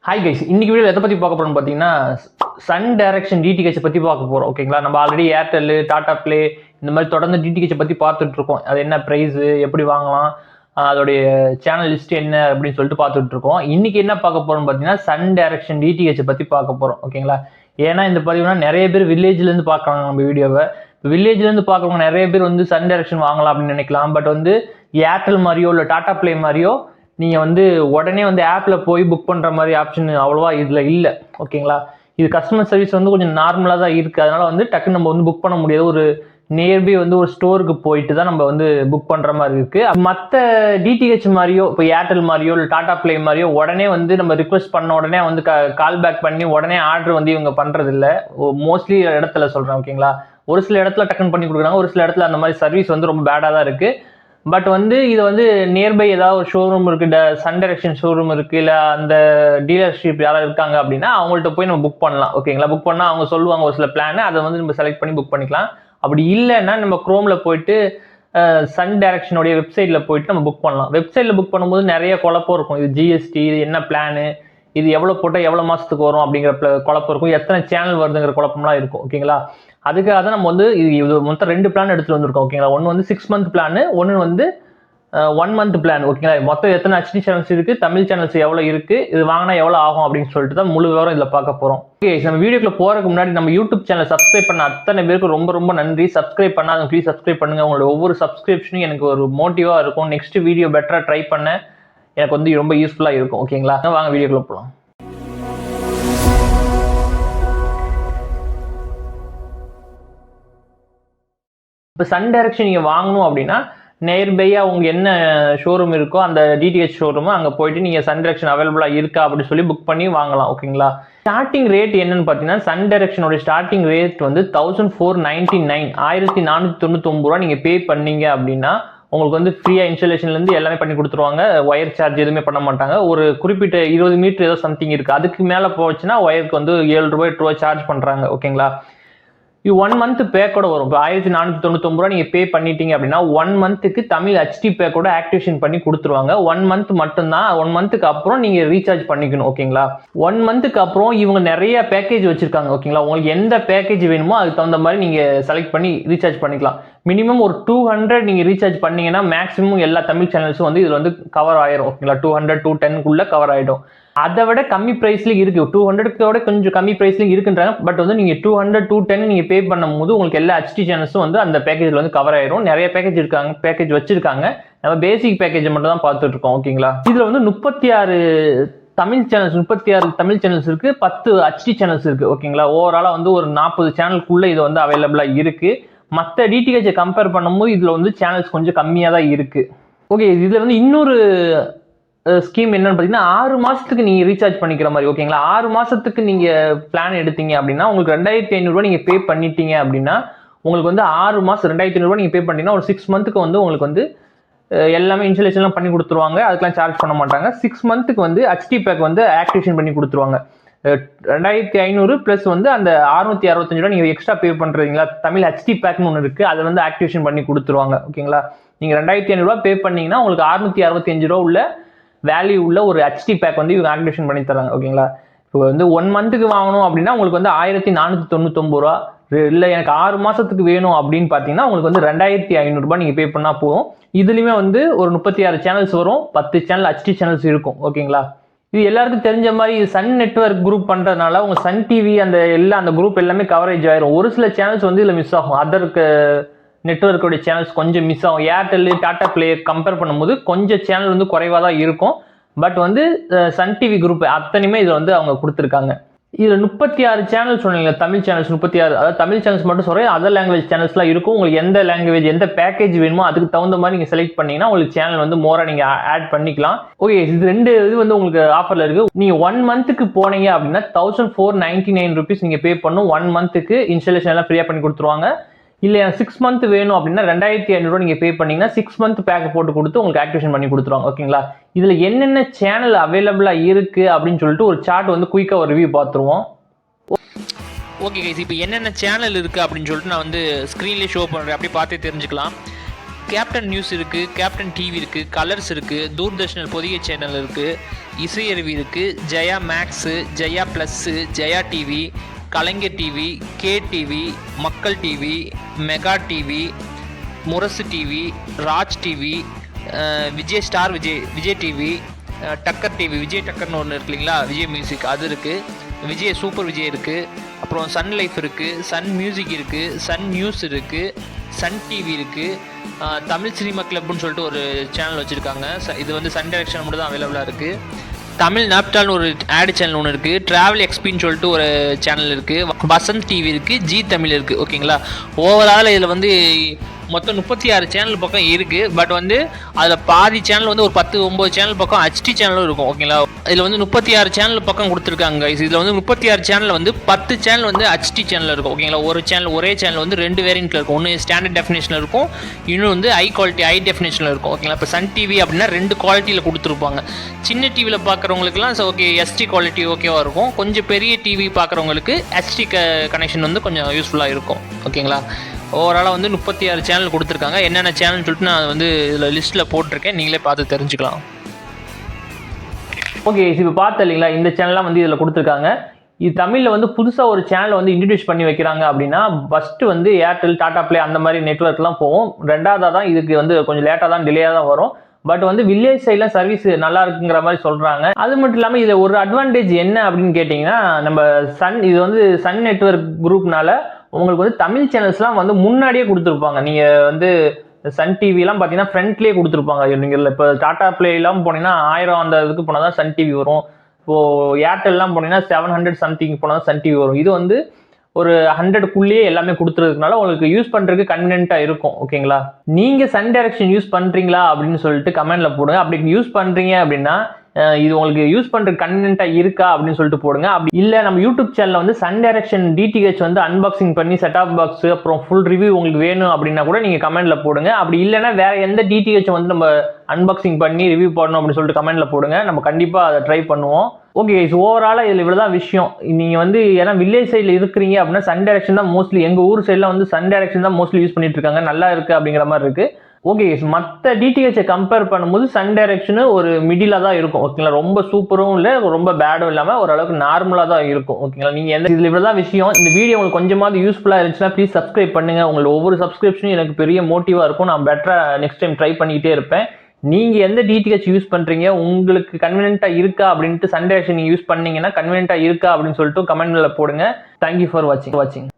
Hi guys, இன்னைக்கு video எதை பற்றி பார்க்க போகிறோம்னு பார்த்தீங்கன்னா சன் டைரக்ஷன் டிடிஹெச் பற்றி பார்க்க போகிறோம். ஓகேங்களா, நம்ம ஆல்ரெடி ஏர்டெல், டாடா பிளே இந்த மாதிரி தொடர்ந்து டிடிஹெச் பற்றி பார்த்துட்டு இருக்கோம். அது என்ன ப்ரைஸு, எப்படி வாங்கலாம், அதோடைய சேனல் லிஸ்ட் என்ன அப்படின்னு சொல்லிட்டு பார்த்துட்டு இருக்கோம். இன்னைக்கு என்ன பார்க்க போகிறோம்னு பார்த்தீங்கன்னா சன் டைரக்ஷன் டிடிஹெச் பற்றி பார்க்க போகிறோம். ஓகேங்களா, ஏன்னா இந்த பதிவுனா நிறைய பேர் வில்லேஜ்லேருந்து பார்க்குறாங்க நம்ம வீடியோவை. வில்லேஜ்லேருந்து பார்க்குறவங்க நிறைய பேர் வந்து சன் டைரக்ஷன் வாங்கலாம் அப்படின்னு நினைக்கலாம். பட் வந்து ஏர்டெல் மாதிரியோ இல்லை டாடா பிளே மாதிரியோ நீங்கள் வந்து உடனே வந்து ஆப்பில் போய் புக் பண்ணுற மாதிரி ஆப்ஷன் அவ்வளோவா இதில் இல்லை. ஓகேங்களா, இது கஸ்டமர் சர்வீஸ் வந்து கொஞ்சம் நார்மலாக தான் இருக்குது. அதனால் வந்து டக்குன்னு நம்ம வந்து புக் பண்ண முடியாது. ஒரு நியர்பை வந்து ஒரு ஸ்டோருக்கு போயிட்டு தான் நம்ம வந்து புக் பண்ணுற மாதிரி இருக்குது. மற்ற டிடிஹெச் மாதிரியோ இப்போ ஏர்டெல் மாதிரியோ இல்லை டாடா பிளே மாதிரியோ உடனே வந்து நம்ம ரிக்வெஸ்ட் பண்ண உடனே வந்து கால் பேக் பண்ணி உடனே ஆர்டர் வந்து இவங்க பண்ணுறதில்ல. மோஸ்ட்லி இடத்துல சொல்கிறேன். ஓகேங்களா, ஒரு சில இடத்துல டக்குன்னு பண்ணி கொடுக்குறாங்க, ஒரு சில இடத்துல அந்த மாதிரி சர்வீஸ் வந்து ரொம்ப பேடாக தான் இருக்குது. பட் வந்து இது வந்து நியர்பை ஏதாவது ஒரு ஷோரூம் இருக்குது, சன் டைரக்ஷன் ஷோரூம் இருக்குது, இல்லை அந்த டீலர்ஷிப் யாராவது இருக்காங்க அப்படின்னா அவங்கள்ட்ட போய் நம்ம புக் பண்ணலாம். ஓகேங்களா, புக் பண்ணால் அவங்க சொல்லுவாங்க ஒரு சில பிளான், அதை வந்து நம்ம செலக்ட் பண்ணி புக் பண்ணிக்கலாம். அப்படி இல்லைன்னா நம்ம குரோமில் போயிட்டு சன் டைரக்ஷனுடைய வெப்சைட்டில் போயிட்டு நம்ம புக் பண்ணலாம். வெப்சைட்டில் புக் பண்ணும்போது நிறைய குழப்பம் இருக்கும். இது ஜிஎஸ்டி, இது என்ன பிளானு, இது எவ்வளோ போட்டால் எவ்வளோ மாதத்துக்கு வரும் அப்படிங்கிற குழப்பம் இருக்கும், எத்தனை சேனல் வருதுங்கிற குழப்பம்லாம் இருக்கும். ஓகேங்களா, அதுக்காக தான் நம்ம வந்து இது மொத்தம் 2 பிளான் எடுத்துகிட்டு வந்திருக்கோம். ஓகேங்களா, ஒன்று வந்து 6 மந்த் பிளான், ஒன்று வந்து 1 மந்த் பிளான். ஓகேங்களா, மொத்தம் எத்தனை ஹெச்டி சேனல்ஸ் இருக்குது, தமிழ் சேனல்ஸ் எவ்வளோ இருக்குது, இது வாங்கினா எவ்வளோ ஆகும் அப்படின்னு சொல்லிட்டு தான் முழு விவரம் இதில் பார்க்க போகிறோம். ஓகே, நம்ம வீடியோக்குள்ள போகிறதுக்கு முன்னாடி நம்ம யூடியூப் சேனல் சப்ஸ்கிரைப் பண்ண அத்தனை பேருக்கு ரொம்ப ரொம்ப நன்றி. சப்ஸ்கிரைப் பண்ணாங்க ப்ளீஸ் சப்ஸ்கிரைப் பண்ணுங்கள். உங்களோட ஒவ்வொரு சப்ஸ்கிரிப்ஷனும் எனக்கு ஒரு மோட்டிவாக இருக்கும். நெக்ஸ்ட் வீடியோ பெட்டராக ட்ரை பண்ண எனக்கு வந்து ரொம்ப யூஸ்ஃபுல்லாக இருக்கும். ஓகேங்களா, வாங்க வீடியோக்குள்ள போகலாம். இப்போ சன் டைரக்ஷன் நீங்கள் வாங்கணும் அப்படின்னா நியர்பையாக உங்களுக்கு என்ன ஷோரூம் இருக்கோ அந்த டிடிஹெச் ஷோரூமு அங்கே போயிட்டு நீங்கள் சன் டைரக்ஷன் அவைலபிளாக இருக்கா அப்படின்னு சொல்லி புக் பண்ணி வாங்கலாம். ஓகேங்களா, ஸ்டார்டிங் ரேட் என்னன்னு பார்த்தீங்கன்னா சன் டைரக்ஷனோட ஸ்டார்டிங் ரேட் வந்து 1499 1499 ரூபா நீங்கள் பே பண்ணீங்க அப்படின்னா உங்களுக்கு வந்து ஃப்ரீயாக இன்ஸ்டாலேஷன்லேருந்து எல்லாமே பண்ணி கொடுத்துருவாங்க. ஒயர் சார்ஜ் எதுவுமே பண்ண மாட்டாங்க. ஒரு குறிப்பிட்ட 20 மீட்டர் ஏதோ சம்திங் இருக்குது, அதுக்கு மேலே போச்சுன்னா ஒயருக்கு வந்து 7 ரூபாய் 8 ரூபாய் சார்ஜ் பண்ணுறாங்க. ஓகேங்களா, இது 1 மந்த் பேக்கோட வரும். இப்போ 1499 ரூபா நீங்கள் பே பண்ணிட்டீங்க அப்படின்னா 1 மந்த்துக்கு தமிழ் ஹெச்டி பேக்கோட ஆக்டிவேஷன் பண்ணி கொடுத்துருவாங்க. 1 மந்த் மட்டும்தான். 1 மந்த்துக்கு அப்புறம் நீங்கள் ரீசார்ஜ் பண்ணிக்கணும். ஓகேங்களா, 1 மந்த்துக்கு அப்புறம் இவங்க நிறைய பேக்கேஜ் வச்சிருக்காங்க. ஓகேங்களா, உங்களுக்கு எந்த பேக்கேஜ் வேணுமோ அதுக்கு தகுந்த மாதிரி நீங்கள் செலக்ட் பண்ணி ரீசார்ஜ் பண்ணிக்கலாம். மினிமம் ஒரு 200 நீங்கள் ரீசார்ஜ் பண்ணீங்கன்னா மேக்ஸிமம் எல்லா தமிழ் சேனல்ஸும் வந்து இதில் வந்து கவர் ஆயிரும். ஓகேங்களா, 200 210 கவர் ஆகிடும். அதை விட கம்மி ப்ரைஸ்லேயும் இருக்குது, 200 கொஞ்சம் கம்மி ப்ரைஸ்லேயும் இருக்குன்றாங்க. பட் வந்து நீங்கள் 200 210 நீங்கள் பே பண்ணும்போது உங்களுக்கு எல்லா ஹெச்டி சேனல்ஸும் வந்து அந்த பேக்கேஜில் வந்து கவர் ஆயிரும். நிறைய பேக்கேஜ் வச்சிருக்காங்க. நம்ம பேசிக் பேக்கேஜை மட்டும் தான் பார்த்துட்டு இருக்கோம். ஓகேங்களா, இதில் வந்து 36 தமிழ் சேனல்ஸ் இருக்குது, 10 ஹெச்டி சேனல்ஸ் இருக்குது. ஓகேங்களா, ஓவராலாக வந்து ஒரு 40 சேனலுக்குள்ளே இது வந்து அவைலபிளாக இருக்குது. மற்ற டிடிஹெச்சை கம்பேர் பண்ணும்போது இதில் வந்து சேனல்ஸ் கொஞ்சம் கம்மியாக தான் இருக்குது. ஓகே, இதில் வந்து இன்னொரு ஸ்கீம் என்னன்னு பார்த்தீங்கன்னா 6 மாதத்துக்கு நீங்கள் ரீசார்ஜ் பண்ணிக்கிற மாதிரி. ஓகேங்களா, 6 மாதத்துக்கு நீங்கள் பிளான் எடுத்தீங்க அப்படின்னா உங்களுக்கு 2500 ரூபா நீங்கள் பே பண்ணிட்டீங்க அப்படின்னா உங்களுக்கு வந்து 6 மாதம் 2500 ரூபா நீங்கள் பே பண்ணிட்டீங்கன்னா ஒரு 6 மந்த்துக்கு வந்து உங்களுக்கு வந்து எல்லாமே இன்ஸ்டாலேஷன்லாம் பண்ணி கொடுத்துருவாங்க. அதுக்கெலாம் சார்ஜ் பண்ண மாட்டாங்க. 6 மந்த்துக்கு வந்து ஹெச்டி பேக் வந்து ஆக்டிவேஷன் பண்ணி கொடுத்துருவாங்க. 2500 ப்ளஸ் வந்து அந்த 665 ரூபா நீங்கள் எக்ஸ்ட்ரா பே பண்ணுறீங்களா, தமிழ் ஹெச்டி பேக்னு ஒன்று இருக்குது, அதை வந்து ஆக்டிவேஷன் பண்ணி கொடுத்துருவாங்க. ஓகேங்களா, நீங்கள் 2500 ரூபா பே பண்ணீங்கன்னா உங்களுக்கு 665 ரூபா உள்ள வேல்யூ உள்ள ஒரு ஹெச்டி பேக் வந்து இவங்க ஆக்டிவேஷன் பண்ணி தராங்க. ஓகேங்களா, இப்போ வந்து 1 மந்த்துக்கு வாங்கணும் அப்படின்னா உங்களுக்கு வந்து 1499 ரூபா. இல்லை எனக்கு 6 மாதத்துக்கு வேணும் அப்படின்னு பார்த்தீங்கன்னா உங்களுக்கு வந்து 2500 ரூபாய் நீங்கள் பே பண்ணால் போதும். இதுலேயுமே வந்து ஒரு 36 சேனல்ஸ் வரும், 10 சேனல் ஹெச்டி சேனல்ஸ் இருக்கும். ஓகேங்களா, இது எல்லாருக்கும் தெரிஞ்ச மாதிரி சன் நெட்வொர்க் குரூப் பண்ணுறதுனால உங்கள் சன் டிவி அந்த குரூப் எல்லாமே கவரேஜ் ஆயிரும். ஒரு சில சேனல்ஸ் வந்து இதில் மிஸ் ஆகும். அதற்கு நெட்வொர்க்கோடைய சேனல்ஸ் கொஞ்சம் மிஸ் ஆகும். ஏர்டெல், டாடா பிளே கம்பேர் பண்ணும்போது கொஞ்சம் சேனல் வந்து குறைவாக தான் இருக்கும். பட் வந்து சன் டிவி குரூப் அத்தனையுமே இதில் வந்து அவங்க கொடுத்துருக்காங்க. இதில் 36 சேனல்ஸ் சொன்னீங்க, தமிழ் சேனல்ஸ் 36. அதாவது தமிழ் சேனல்ஸ் மட்டும் சொல்கிறேன், அதர் லாங்குவேஜ் சேனல்ஸ்லாம் இருக்கும். உங்களுக்கு எந்த லாங்குவேஜ் எந்த பேக்கேஜ் வேணுமோ அதுக்கு தகுந்த மாதிரி நீங்கள் செலக்ட் பண்ணிங்கன்னா உங்களுக்கு சேனல் வந்து மோராக நீங்கள் ஆட் பண்ணிக்கலாம். ஓகே, இது 2 இது வந்து உங்களுக்கு ஆஃபரில் இருக்குது. நீங்கள் 1 மந்த்துக்கு போனீங்க அப்படின்னா 1499 ருபீஸ் நீங்கள் பே பண்ணணும். 1 மந்த்துக்கு இன்ஸ்டாலேஷன் எல்லாம் ஃப்ரீயாக பண்ணி கொடுத்துருவாங்க. இல்லை 6 மந்த் வேணும் அப்படின்னா 2500 ரூபா நீங்கள் பே பண்ணீங்கன்னா 6 மந்த் பேக் போட்டு கொடுத்து உங்களுக்கு ஆக்டிவேஷன் பண்ணி கொடுத்துருவாங்க. ஓகேங்களா, இதில் என்னென்ன சேனல் அவைலபிளாக இருக்குது அப்படின்னு சொல்லிட்டு ஒரு சார்ட் வந்து குயிக்காக ஒரு ரிவ்யூ பார்த்துருவோம். ஓகே கைஸ், இப்போ என்னென்ன சேனல் இருக்குது அப்படின்னு சொல்லிட்டு நான் வந்து ஸ்க்ரீன்லேயே ஷோ பண்ணுறேன், அப்படி பார்த்தே தெரிஞ்சுக்கலாம். கேப்டன் நியூஸ் இருக்குது, கேப்டன் டிவி இருக்குது, கலர்ஸ் இருக்குது, தூர்தர்ஷனல் பொதிகை சேனல் இருக்குது, இசையருவி இருக்குது, Jaya Max, Jaya Plus, Jaya TV, Kalaignar TV, K TV, Makkal TV, Mega TV, Murasu TV, Raj TV, Vijay Star Vijay TV, Takkar TV, Vijay டக்கர்னு ஒன்று இருக்கு இல்லைங்களா, விஜய் மியூசிக் அது இருக்குது, விஜய் சூப்பர் விஜய் இருக்குது, அப்புறம் சன் லைஃப் இருக்குது, சன் மியூசிக் இருக்குது, சன் நியூஸ் இருக்குது, சன் டிவி இருக்குது, தமிழ் சினிமா கிளப்னு சொல்லிட்டு ஒரு சேனல் வச்சுருக்காங்க. இது வந்து சன் டைரக்ஷன் மட்டும் தான் அவைலபிளாக இருக்குது. தமிழ் நாப்டால்னு ஒரு ஆடு சேனல் ஒன்று இருக்குது, ட்ராவல் எக்ஸ்பின்னு சொல்லிட்டு ஒரு சேனல் இருக்குது, வசந்த் டிவி இருக்குது, ஜி தமிழ் இருக்குது. ஓகேங்களா, ஓவரால் இதில் வந்து மொத்தம் 36 சேனல் பக்கம் இருக்குது. பட் வந்து அதில் பாதி சேனல் வந்து ஒரு 10-9 சேனல் பக்கம் ஹெச்டி சேனலும் இருக்கும். ஓகேங்களா, இதில் வந்து 36 சேனல் பக்கம் கொடுத்துருக்காங்க. இதில் வந்து 36 சேனல் வந்து 10 சேனல் வந்து ஹெச்டி சேனல் இருக்கும். ஓகேங்களா, ஒரே சேனல் வந்து 2 வேரியண்ட்டில் இருக்கும். ஒன்று ஸ்டாண்டர்ட் டெஃபினேஷனில் இருக்கும், இன்னும் வந்து ஹை குவாலிட்டி ஹை டெஃபினேஷனில் இருக்கும். ஓகேங்களா, இப்போ சன் டிவி அப்படின்னா 2 குவாலிட்டியில் கொடுத்துருப்பாங்க. சின்ன டிவியில் பார்க்குறவங்களுக்குலாம் ஓகே எஸ்டி குவாலிட்டி ஓகேவாக இருக்கும். கொஞ்சம் பெரிய டிவி பார்க்குறவங்களுக்கு ஹெச்டி கனெக்ஷன் வந்து கொஞ்சம் யூஸ்ஃபுல்லாக இருக்கும். ஓகேங்களா, ஓவராலாக வந்து 36 சேனல் கொடுத்துருக்காங்க. என்னென்ன சேனல்னு சொல்லிட்டு நான் வந்து இதில் லிஸ்ட்டில் போட்டிருக்கேன், நீங்களே பார்த்து தெரிஞ்சுக்கலாம். ஓகே, இப்போ பார்த்து இல்லைங்களா, இந்த சேனல்லாம் வந்து இதில் கொடுத்துருக்காங்க. இது தமிழில் வந்து புதுசாக ஒரு சேனலை வந்து இன்ட்ரடியூஸ் பண்ணி வைக்கிறாங்க அப்படின்னா ஃபஸ்ட்டு வந்து ஏர்டெல், டாடா ப்ளே அந்த மாதிரி நெட்ஒர்க்லாம் போகும். ரெண்டாவதாக தான் இதுக்கு வந்து கொஞ்சம் லேட்டாக தான் டிலேயாக தான் வரும். பட் வந்து வில்லேஜ் சைடில் சர்வீஸ் நல்லா இருக்குங்கிற மாதிரி சொல்கிறாங்க. அது மட்டும் இல்லாமல் இதில் ஒரு அட்வான்டேஜ் என்ன அப்படின்னு கேட்டிங்கன்னா, நம்ம இது வந்து சன் நெட்வொர்க் குரூப்னால உங்களுக்கு வந்து தமிழ் சேனல்ஸ்லாம் வந்து முன்னாடியே கொடுத்துருப்பாங்க. நீங்கள் வந்து சன் டிவிலாம் பார்த்தீங்கன்னா ஃப்ரண்ட்லேயே கொடுத்துருப்பாங்க. நீங்கள் இப்போ டாடா பிளேலாம் போனீங்கன்னா 1000 அந்த இதுக்கு போனால் தான் சன் டிவி வரும். இப்போது ஏர்டெல்லாம் போனீங்கன்னா 700 சம்திங் போனால் தான் சன் டிவி வரும். இது வந்து ஒரு 100க்குள்ளேயே எல்லாமே கொடுத்துறதுனால உங்களுக்கு யூஸ் பண்ணுறதுக்கு கன்வீனியன்ட்டாக இருக்கும். ஓகேங்களா, நீங்கள் சன் டைரக்ஷன் யூஸ் பண்ணுறீங்களா அப்படின்னு சொல்லிட்டு கமெண்ட்டில் போடுங்க. அப்படி யூஸ் பண்ணுறீங்க அப்படின்னா இது உங்களுக்கு யூஸ் பண்ணுறது கன்வீனியன்ட்டாக இருக்கா அப்படின்னு சொல்லிட்டு போடுங்க. அப்படி இல்லை நம்ம யூடியூப் சேனலில் வந்து சன் டைரக்ஷன் டிடிஹெச் வந்து அன்பாக்சிங் பண்ணி செட்டாப் பாக்ஸ் அப்புறம் ஃபுல் ரிவ்யூ உங்களுக்கு வேணும் அப்படின்னா கூட நீங்கள் கமெண்ட்டில் போடுங்க. அப்படி இல்லைன்னா வேறு எந்த டிடிஹெச் வந்து நம்ம அன்பாக்சிங் பண்ணி ரிவ்யூ பண்ணணும் அப்படின்னு சொல்லிட்டு கமெண்ட்டில் போடுங்க. நம்ம கண்டிப்பாக அதை ட்ரை பண்ணுவோம். ஓகே, ஓவராலாக இதில் இவ்வளோ தான் விஷயம். நீங்கள் வந்து ஏன்னா வில்லேஜ் சைடில் இருக்கிறீங்க அப்படின்னா சன் டைரக்ஷன் தான் மோஸ்ட்லி, எங்கள் ஊர் சைடில் வந்து சன் டைரக்ஷன் தான் மோஸ்ட்லி யூஸ் பண்ணிட்டு இருக்காங்க, நல்லா இருக்குது அப்படிங்கிற மாதிரி இருக்குது. ஓகே, மற்ற டிடிஹெச்சை கம்பேர் பண்ணும்போது சன் டைரக்ஷனு ஒரு மிடிலாக தான் இருக்கும். ஓகேங்களா, ரொம்ப சூப்பரும் இல்லை, ரொம்ப பேடும் இல்லாமல் ஓரளவுக்கு நார்மலாக தான் இருக்கும். ஓகேங்களா, நீங்கள் எந்த இதில் இவ்வளோ தான் விஷயம். இந்த வீடியோ உங்களுக்கு கொஞ்சமாவது யூஸ்ஃபுல்லாக இருந்துச்சுன்னா ப்ளீஸ் சப்ஸ்கிரைப் பண்ணுங்கள். உங்களோட ஒவ்வொரு சப்ஸ்கிரிப்ஷனும் எனக்கு பெரிய மோட்டிவாக இருக்கும். நான் பெட்டராக நெக்ஸ்ட் டைம் ட்ரை பண்ணிக்கிட்டே இருப்பேன். நீங்கள் எந்த டிடிஹெச் யூஸ் பண்ணுறீங்க, உங்களுக்கு கன்வீனியன்ட்டாக இருக்கா அப்படின்ட்டு சன் டைரக்ஷன் நீங்கள் யூஸ் பண்ணீங்கன்னா கன்வீனியன்ட்டாக இருக்கா அப்படின்னு சொல்லிட்டு கமெண்ட்டில் போடுங்க. தேங்க்யூ ஃபார் வாட்சிங்.